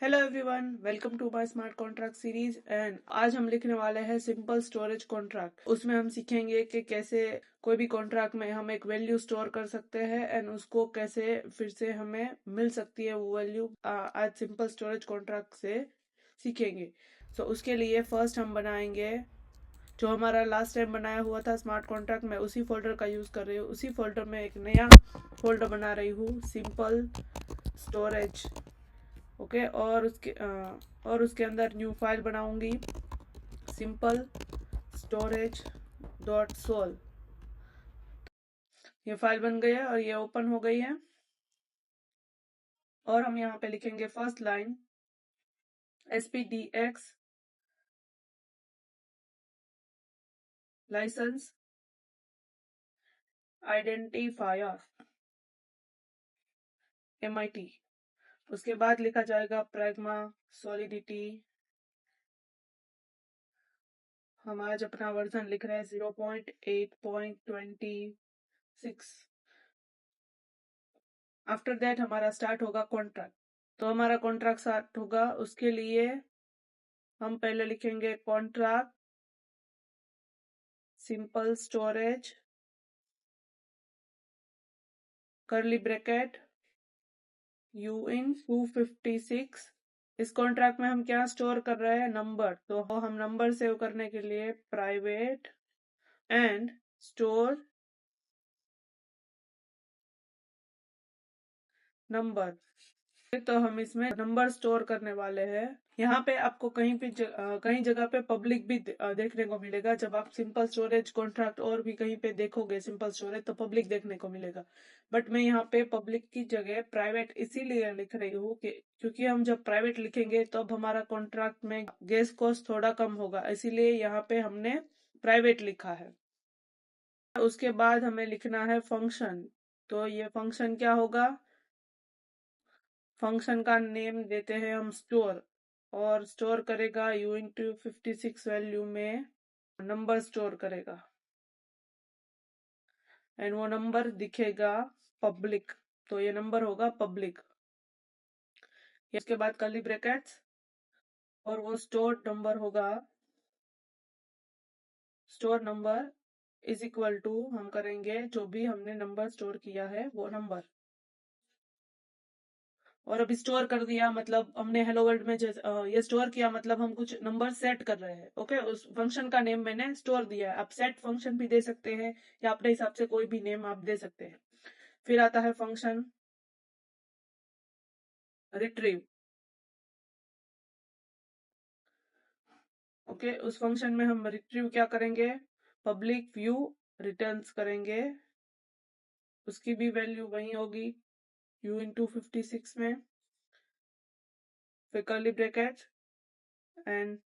Hello everyone, welcome to my smart contract series. And आज हम लिखने वाले हैं सिंपल स्टोरेज कॉन्ट्रैक्ट। उसमें हम सीखेंगे कि कैसे कोई भी कॉन्ट्रैक्ट में हम एक वैल्यू स्टोर कर सकते हैं एंड उसको कैसे फिर से हमें मिल सकती है वो वैल्यू। आज सिंपल स्टोरेज कॉन्ट्रैक्ट से सीखेंगे। उसके लिए फर्स्ट हम बनाएंगे जो हमारा लास्ट टाइम बनाया हुआ था स्मार्ट कॉन्ट्रैक्ट में, उसी फोल्डर का यूज कर रही हूँ। उसी फोल्डर में एक नया फोल्डर बना रही हूँ, सिंपल स्टोरेज। ओके, और उसके अंदर न्यू फाइल बनाऊंगी, सिंपल स्टोरेज डॉट सोल। ये फाइल बन गई है और ये ओपन हो गई है। और हम यहाँ पे लिखेंगे first line SPDX licence identifier MIT। उसके बाद लिखा जाएगा प्रैग्मा सॉलिडिटी। हम आज अपना वर्जन लिख रहे हैं 0.8.26। आफ्टर दैट हमारा स्टार्ट होगा कॉन्ट्रैक्ट। तो हमारा कॉन्ट्रैक्ट स्टार्ट होगा, उसके लिए हम पहले लिखेंगे contract simple storage curly bracket UIN256। इस कॉन्ट्रैक्ट में हम क्या स्टोर कर रहे हैं? नंबर। तो हम नंबर सेव करने के लिए प्राइवेट एंड स्टोर नंबर। तो हम इसमें नंबर स्टोर करने वाले हैं। यहाँ पे आपको कहीं जगह पे पब्लिक भी देखने को मिलेगा। जब आप सिंपल स्टोरेज कॉन्ट्रैक्ट और भी कहीं पे देखोगे सिंपल स्टोरेज, तो पब्लिक देखने को मिलेगा। बट मैं यहाँ पे पब्लिक की जगह प्राइवेट इसीलिए लिख रही हूँ कि क्योंकि हम जब प्राइवेट लिखेंगे तब हमारा कॉन्ट्रैक्ट में गैस कॉस्ट थोड़ा कम होगा, इसीलिए यहाँ पे हमने प्राइवेट लिखा है। उसके बाद हमें लिखना है फंक्शन। तो ये फंक्शन क्या होगा? फंक्शन का नेम देते हैं हम स्टोर, और स्टोर करेगा U/56 वैल्यू में नंबर स्टोर करेगा एंड वो नंबर दिखेगा पब्लिक। तो ये नंबर होगा पब्लिक। इसके बाद कर्ली ब्रैकेट्स और वो स्टोर नंबर होगा, store number is equal to हम करेंगे जो भी हमने नंबर स्टोर किया है वो नंबर। और अभी स्टोर कर दिया मतलब हमने हेलो वर्ल्ड में ये स्टोर किया मतलब हम कुछ नंबर सेट कर रहे हैं। ओके, उस फंक्शन का नेम मैंने स्टोर दिया है। आप सेट फंक्शन भी दे सकते हैं या अपने हिसाब से कोई भी नेम आप दे सकते हैं। फिर आता है फंक्शन रिट्रीव। ओके, उस फंक्शन में हम रिट्रीव क्या करेंगे? पब्लिक व्यू रिटर्न्स करेंगे। उसकी भी वैल्यू वही होगी U/56 में। फिर कर्ली ब्रैकेट एंड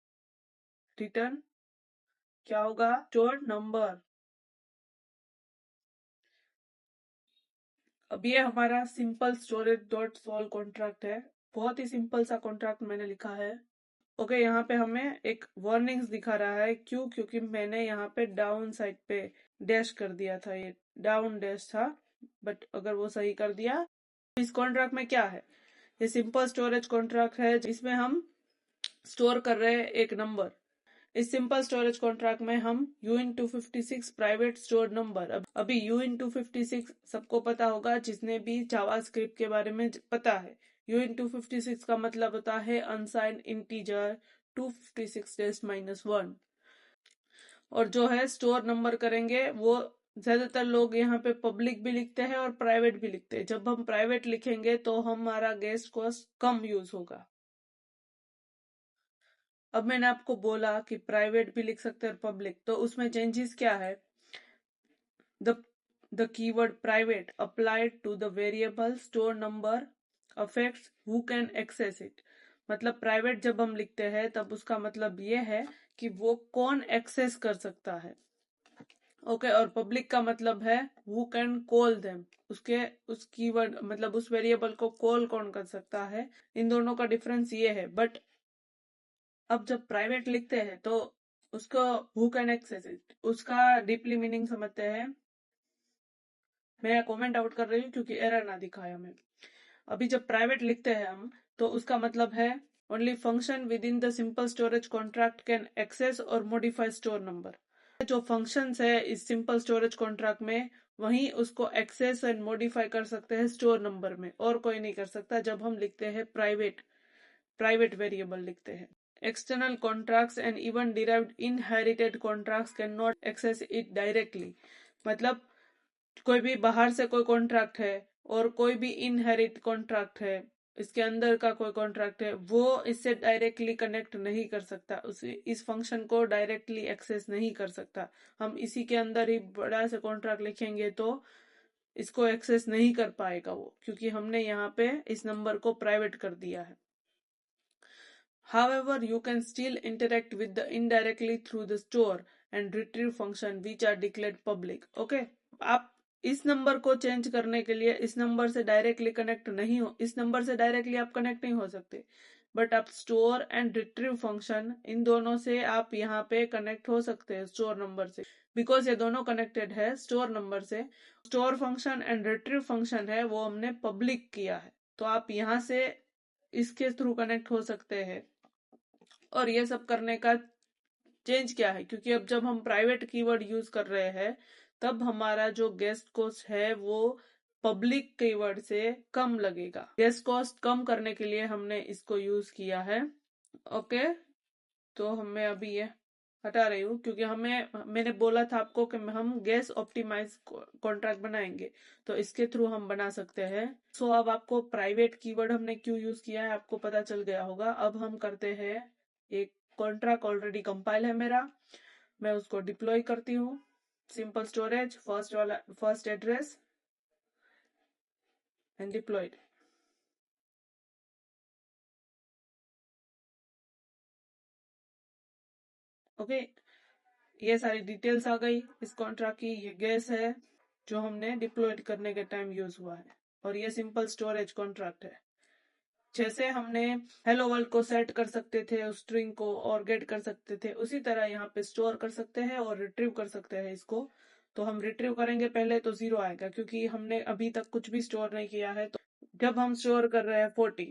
रिटर्न क्या होगा? Store number. अब ये हमारा simple storage dot solve contract है। बहुत ही सिंपल सा कॉन्ट्रैक्ट मैंने लिखा है। ओके, यहाँ पे हमें एक वार्निंग्स दिखा रहा है। क्यों? क्योंकि मैंने यहाँ पे डाउन साइड पे डैश कर दिया था, ये डाउन डैश था। बट अगर वो सही कर दिया। इस कॉन्ट्रैक्ट में क्या है? ये सिंपल स्टोरेज कॉन्ट्रैक्ट है जिसमें हम स्टोर कर रहे हैं एक नंबर। इस सिंपल स्टोरेज कॉन्ट्रैक्ट में हम U/56 प्राइवेट स्टोर नंबर। अभी U/56 सबको पता होगा जिसने भी जावास्क्रिप्ट के बारे में पता है। U/56 का मतलब होता है अनसाइंड इंटीजर 256-1। और जो है स्टोर नंबर करेंगे वो ज्यादातर लोग यहाँ पे पब्लिक भी लिखते हैं और प्राइवेट भी लिखते हैं। जब हम प्राइवेट लिखेंगे तो हमारा गैस कॉस्ट कम यूज होगा। अब मैंने आपको बोला कि प्राइवेट भी लिख सकते हैं और पब्लिक, तो उसमें चेंजेस क्या है? The keyword private applied to the variable store number affects who can access it। मतलब प्राइवेट जब हम लिखते हैं तब उसका मतलब ये है कि वो कौन एक्सेस कर सकता है। ओके, और पब्लिक का मतलब है who can call them। उस कीवर्ड मतलब उस वेरिएबल को कॉल कौन कर सकता है। इन दोनों का डिफरेंस ये है। बट अब जब प्राइवेट लिखते हैं तो उसको हु कैन एक्सेस इट, उसका डीपली मीनिंग समझते हैं। मैं कमेंट आउट कर रही हूँ क्योंकि एरर ना दिखाए हमें। अभी जब प्राइवेट लिखते हैं हम तो उसका मतलब है only function within the simple storage contract can access और मॉडिफाई स्टोर नंबर। जो फंक्शंस है इस सिंपल स्टोरेज कॉन्ट्रैक्ट में, वहीं उसको एक्सेस एंड मॉडिफाई कर सकते हैं स्टोर नंबर में, और कोई नहीं कर सकता जब हम लिखते हैं प्राइवेट वेरिएबल लिखते हैं। External contracts and even derived inherited contracts can not access it directly. मतलब कोई भी बाहर से कोई कॉन्ट्रैक्ट है और कोई भी इनहेरिट कॉन्ट्रैक्ट है, इसके अंदर का कोई कॉन्ट्रैक्ट है, वो इससे डायरेक्टली कनेक्ट नहीं कर सकता, उसे इस फंक्शन को डायरेक्टली एक्सेस नहीं कर सकता। हम इसी के अंदर ही बड़ा से कॉन्ट्रैक्ट लिखेंगे तो इसको एक्सेस नहीं कर पाएगा वो, क्योंकि हमने यहाँ पे इस नंबर को प्राइवेट कर दिया है। However, you can still interact with the indirectly through the store and retrieve function which are declared public. Okay? आप इस नंबर को चेंज करने के लिए इस नंबर से डायरेक्टली कनेक्ट नहीं हो, इस नंबर से डायरेक्टली आप कनेक्ट नहीं हो सकते, बट आप स्टोर एंड रिट्रीव फंक्शन, इन दोनों से आप यहाँ पे कनेक्ट हो सकते हैं स्टोर नंबर से, बिकॉज ये दोनों कनेक्टेड है स्टोर नंबर से। Store function and retrieve function है वो हमने पब्लिक किया है, तो आप यहाँ से इसके थ्रू कनेक्ट हो सकते हैं। और ये सब करने का चेंज क्या है, क्योंकि अब जब हम प्राइवेट कीवर्ड यूज कर रहे हैं तब हमारा जो गेस्ट कॉस्ट है वो पब्लिक कीवर्ड से कम लगेगा। गेस्ट कॉस्ट कम करने के लिए हमने इसको यूज किया है। ओके, तो हमें अभी ये हटा रही हूँ, क्योंकि मैंने बोला था आपको कि हम गैस ऑप्टिमाइज कॉन्ट्रैक्ट बनाएंगे, तो इसके थ्रू हम बना सकते हैं। सो अब आपको प्राइवेट कीवर्ड हमने क्यों यूज किया है आपको पता चल गया होगा। अब हम करते हैं, एक कॉन्ट्रैक्ट ऑलरेडी कंपाइल है मेरा, मैं उसको डिप्लॉय करती हूँ। Simple storage first address and deployed. Okay, ये सारी डिटेल्स आ गई इस कॉन्ट्रैक्ट की। ये गैस है जो हमने डिप्लॉयड करने के टाइम यूज हुआ है, और ये सिंपल स्टोरेज कॉन्ट्रैक्ट है। जैसे हमने हेलो वर्ल्ड को सेट कर सकते थे उस स्ट्रिंग को और गेट कर सकते थे, उसी तरह यहाँ पे स्टोर कर सकते हैं और रिट्रीव कर सकते हैं इसको। तो हम रिट्रीव करेंगे पहले तो 0 आएगा, क्योंकि हमने अभी तक कुछ भी स्टोर नहीं किया है। तो जब हम स्टोर कर रहे हैं 40,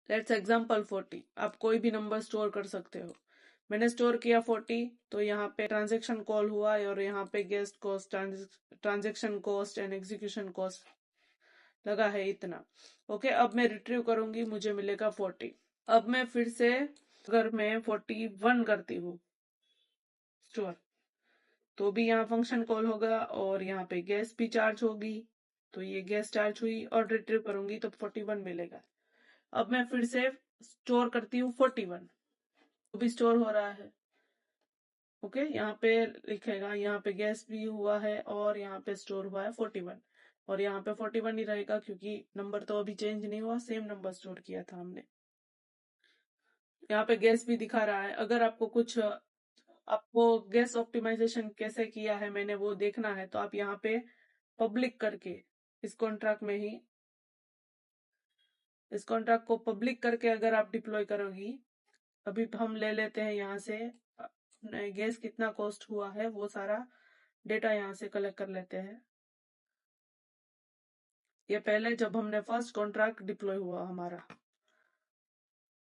लेट्स एग्जांपल 40, आप कोई भी नंबर स्टोर कर सकते हो। मैंने स्टोर किया 40, तो यहाँ पे ट्रांजेक्शन कॉल हुआ और यहाँ पे guest cost, transaction cost and execution cost लगा है इतना। ओके, अब मैं रिट्रीव करूंगी, मुझे मिलेगा 40। अब मैं फिर से अगर मैं 41 करती हूँ स्टोर, तो भी यहाँ फंक्शन कॉल होगा और यहाँ पे गैस भी चार्ज होगी, तो ये गैस चार्ज हुई और रिट्रीव करूंगी तो 41 मिलेगा। अब मैं फिर से स्टोर करती हूँ 41, तो भी स्टोर हो रहा है। ओके, यहाँ पे लिखेगा, यहाँ पे गैस भी हुआ है और यहाँ पे स्टोर हुआ है 41, और यहाँ पे 41 ही रहेगा क्योंकि नंबर तो अभी चेंज नहीं हुआ, सेम नंबर स्टोर किया था हमने। यहाँ पे गैस भी दिखा रहा है। अगर आपको कुछ, आपको गैस ऑप्टिमाइजेशन कैसे किया है मैंने वो देखना है, तो आप यहाँ पे पब्लिक करके इस कॉन्ट्रैक्ट में ही, इस कॉन्ट्रैक्ट को पब्लिक करके अगर आप डिप्लॉय करोगी, अभी हम ले लेते हैं यहाँ से गैस कितना कॉस्ट हुआ है वो सारा डेटा यहाँ से कलेक्ट कर लेते हैं। ये पहले जब हमने फर्स्ट कॉन्ट्रैक्ट डिप्लॉय हुआ हमारा,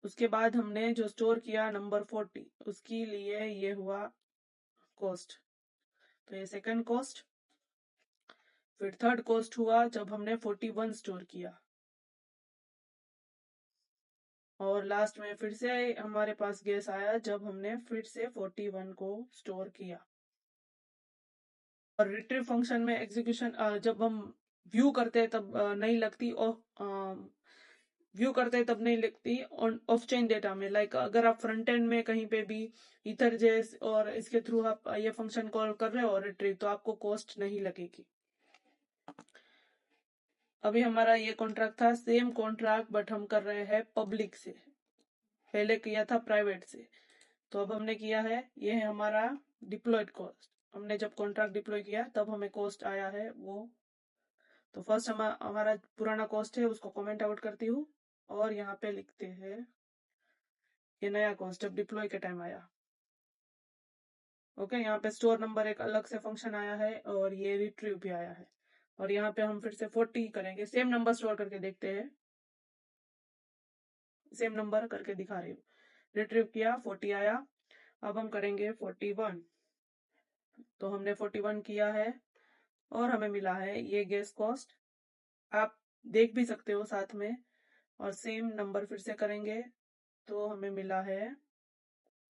उसके बाद हमने जो स्टोर किया नंबर 40, उसके लिए ये हुआ कॉस्ट, तो ये सेकंड कॉस्ट। फिर थर्ड कॉस्ट हुआ जब हमने 41 स्टोर किया, और लास्ट में फिर से हमारे पास गैस आया जब हमने फिर से 41 को स्टोर किया। और रिट्रीव फंक्शन में एग्जीक्यूशन जब हम व्यू करते हैं तब नहीं लगती, और व्यू करते हैं तब नहीं लगती ऑफ चेन डेटा में। लाइक अगर आप फ्रंट एंड में कहीं पे भी इथर जेस और इसके थ्रू आप ये फंक्शन कॉल कर रहे हो रिट्रीव, तो आपको कॉस्ट नहीं लगेगी। अभी हमारा ये कॉन्ट्रैक्ट था सेम कॉन्ट्रैक्ट, बट हम कर रहे हैं पब्लिक से, पहले किया था प्राइवेट से। तो अब हमने किया है, ये है हमारा डिप्लॉयड कॉस्ट। हमने जब कॉन्ट्रैक्ट डिप्लॉय किया तब हमें कॉस्ट आया है वो। तो फर्स्ट हमारा पुराना कॉस्ट है उसको कमेंट आउट करती हूँ, और यहाँ पे लिखते हैं ये नया कॉस्ट जब डिप्लॉय के टाइम आया। ओके, यहाँ पे स्टोर नंबर एक अलग से फंक्शन आया है और ये रिट्रीव भी आया है। और यहाँ पे हम फिर से 40 करेंगे, सेम नंबर स्टोर करके देखते हैं। सेम नंबर करके दिखा रही हूँ। रिट्रीव किया, 40 आया। अब हम करेंगे 41। तो हमने 41 किया है और हमें मिला है ये गैस कॉस्ट। आप देख भी सकते हो साथ में। और सेम नंबर फिर से करेंगे तो हमें मिला है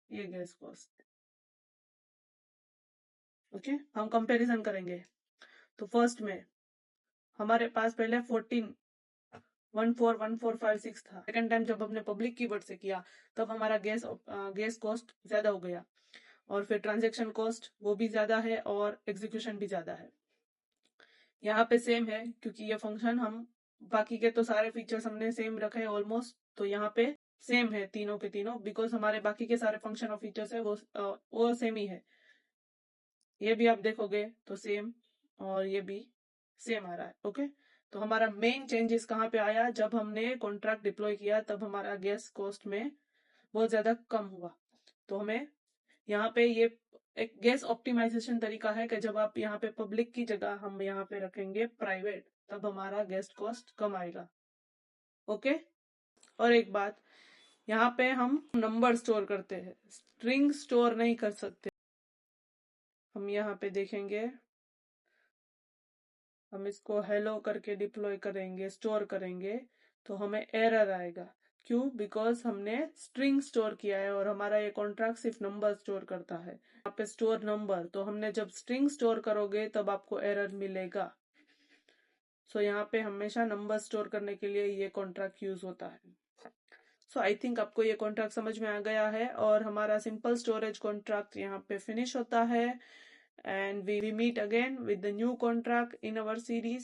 ये गैस कॉस्ट। ओके, हम कंपैरिजन करेंगे। तो फर्स्ट में हमारे पास पहले 14 था। सेकंड टाइम जब हमने पब्लिक कीवर्ड से किया तब हमारा गैस कॉस्ट ज्यादा हो गया। और फिर ट्रांजेक्शन कॉस्ट वो भी ज्यादा है और एग्जीक्यूशन भी ज्यादा है। यहाँ पे सेम है क्योंकि ये फंक्शन हम बाकी के तो सारे फीचर्स हमने सेम रखे हैं ऑलमोस्ट। तो यहाँ पे सेम है तीनों के तीनों, बिकॉज हमारे बाकी के सारे फंक्शन और फीचर्स है वो सेम ही है। ये भी आप देखोगे तो सेम, और ये भी सेम आ रहा है। ओके, तो हमारा मेन चेंजेस कहाँ पे आया? जब हमने कॉन्ट्रैक्ट डिप्लॉय किया तब हमारा गैस कॉस्ट में बहुत ज्यादा कम हुआ। तो हमें यहाँ पे ये एक गैस ऑप्टिमाइजेशन तरीका है कि जब आप यहाँ पे पब्लिक की जगह हम यहाँ पे रखेंगे प्राइवेट, तब हमारा गैस कॉस्ट कम आएगा। ओके, और एक बात, यहाँ पे हम नंबर स्टोर करते हैं, स्ट्रिंग स्टोर नहीं कर सकते। हम यहाँ पे देखेंगे, हम इसको हेलो करके डिप्लॉय करेंगे, स्टोर करेंगे, तो हमें एरर आएगा। क्यों? बिकॉज हमने स्ट्रिंग स्टोर किया है और हमारा ये कॉन्ट्रैक्ट सिर्फ नंबर स्टोर करता है। यहाँ पे स्टोर नंबर, तो हमने जब स्ट्रिंग स्टोर करोगे तब आपको एरर मिलेगा। सो यहाँ पे हमेशा नंबर स्टोर करने के लिए ये कॉन्ट्रैक्ट यूज होता है। सो आई थिंक आपको ये कॉन्ट्रैक्ट समझ में आ गया है और हमारा सिंपल स्टोरेज कॉन्ट्रैक्ट यहाँ पे फिनिश होता है। And we meet again with the new contract in our series.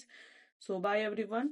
So bye everyone.